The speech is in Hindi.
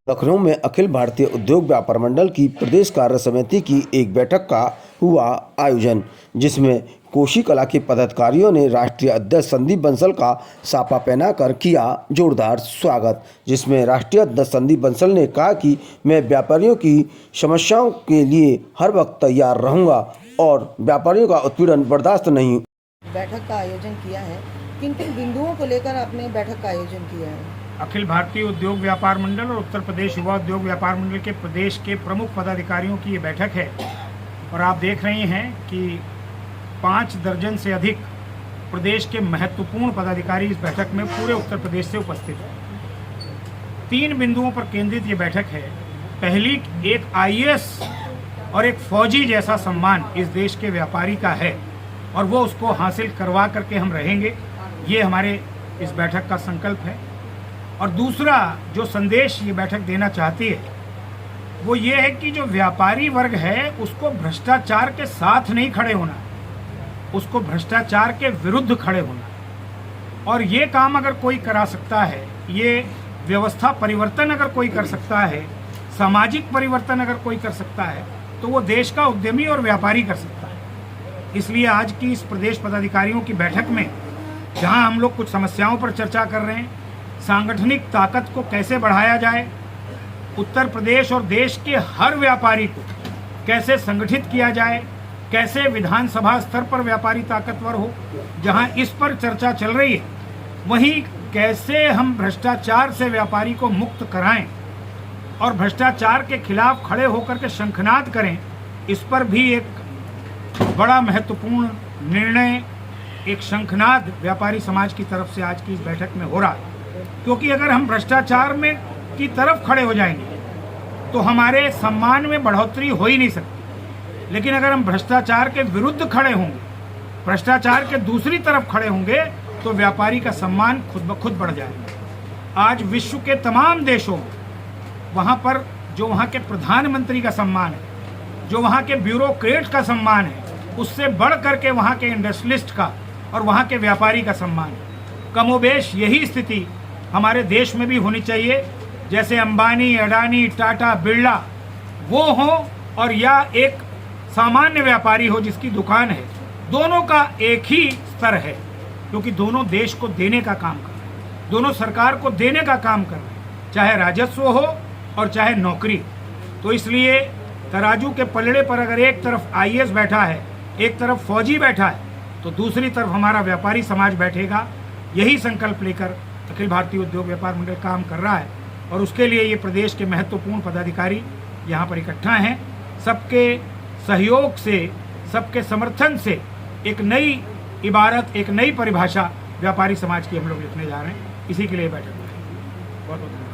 लखनऊ में अखिल भारतीय उद्योग व्यापार मंडल की प्रदेश कार्य समिति की एक बैठक का हुआ आयोजन, जिसमें कोशी कला के पदाधिकारियों ने राष्ट्रीय अध्यक्ष संदीप बंसल का साफा पहनाकर किया जोरदार स्वागत। जिसमें राष्ट्रीय अध्यक्ष संदीप बंसल ने कहा कि मैं व्यापारियों की समस्याओं के लिए हर वक्त तैयार रहूंगा और व्यापारियों का उत्पीड़न बर्दाश्त नहीं। बैठक का आयोजन किया है, किन किन बिंदुओं को लेकर आपने बैठक का आयोजन किया है? अखिल भारतीय उद्योग व्यापार मंडल और उत्तर प्रदेश युवा उद्योग व्यापार मंडल के प्रदेश के प्रमुख पदाधिकारियों की ये बैठक है और आप देख रहे हैं कि 5 दर्जन से अधिक प्रदेश के महत्वपूर्ण पदाधिकारी इस बैठक में पूरे उत्तर प्रदेश से उपस्थित हैं। 3 बिंदुओं पर केंद्रित ये बैठक है। पहली, एक आईएएस और एक फौजी जैसा सम्मान इस देश के व्यापारी का है और वो उसको हासिल करवा करके हम रहेंगे, ये हमारे इस बैठक का संकल्प है। और दूसरा जो संदेश ये बैठक देना चाहती है वो ये है कि जो व्यापारी वर्ग है उसको भ्रष्टाचार के साथ नहीं खड़े होना, उसको भ्रष्टाचार के विरुद्ध खड़े होना। और ये काम अगर कोई करा सकता है, ये व्यवस्था परिवर्तन अगर कोई कर सकता है, सामाजिक परिवर्तन अगर कोई कर सकता है, तो वो देश का उद्यमी और व्यापारी कर सकता है। इसलिए आज की इस प्रदेश पदाधिकारियों की बैठक में जहां हम लोग कुछ समस्याओं पर चर्चा कर रहे हैं, सांगठनिक ताकत को कैसे बढ़ाया जाए, उत्तर प्रदेश और देश के हर व्यापारी को कैसे संगठित किया जाए, कैसे विधानसभा स्तर पर व्यापारी ताकतवर हो, जहां इस पर चर्चा चल रही है, वहीं कैसे हम भ्रष्टाचार से व्यापारी को मुक्त कराएं और भ्रष्टाचार के खिलाफ खड़े होकर के शंखनाद करें, इस पर भी एक बड़ा महत्वपूर्ण निर्णय, एक शंखनाद व्यापारी समाज की तरफ से आज की इस बैठक में हो रहा है। क्योंकि अगर हम भ्रष्टाचार में की तरफ खड़े हो जाएंगे तो हमारे सम्मान में बढ़ोतरी हो ही नहीं सकती, लेकिन अगर हम भ्रष्टाचार के विरुद्ध खड़े होंगे, भ्रष्टाचार के दूसरी तरफ खड़े होंगे, तो व्यापारी का सम्मान खुद ब खुद बढ़ जाएगा। आज विश्व के तमाम देशों में वहाँ पर जो वहाँ के प्रधानमंत्री का सम्मान है, जो वहाँ के ब्यूरोक्रेट का सम्मान है, उससे बढ़ करके वहाँ के इंडस्ट्रियलिस्ट का और वहाँ के व्यापारी का सम्मान है। कमोबेश यही स्थिति हमारे देश में भी होनी चाहिए। जैसे अंबानी, अडानी, टाटा, बिरला वो हो और या एक सामान्य व्यापारी हो जिसकी दुकान है, दोनों का एक ही स्तर है, क्योंकि दोनों देश को देने का काम कर रहे हैं, दोनों सरकार को देने का काम कर रहे हैं, चाहे राजस्व हो और चाहे नौकरी। तो इसलिए तराजू के पलड़े पर अगर एक तरफ आईएएस बैठा है, एक तरफ फौजी बैठा है, तो दूसरी तरफ हमारा व्यापारी समाज बैठेगा। यही संकल्प लेकर अखिल भारतीय उद्योग व्यापार मंडल काम कर रहा है और उसके लिए ये प्रदेश के महत्वपूर्ण पदाधिकारी यहाँ पर इकट्ठा हैं। सबके सहयोग से, सबके समर्थन से एक नई इबारत, एक नई परिभाषा व्यापारी समाज की हम लोग लिखने जा रहे हैं। इसी के लिए बैठक है। बहुत बहुत धन्यवाद।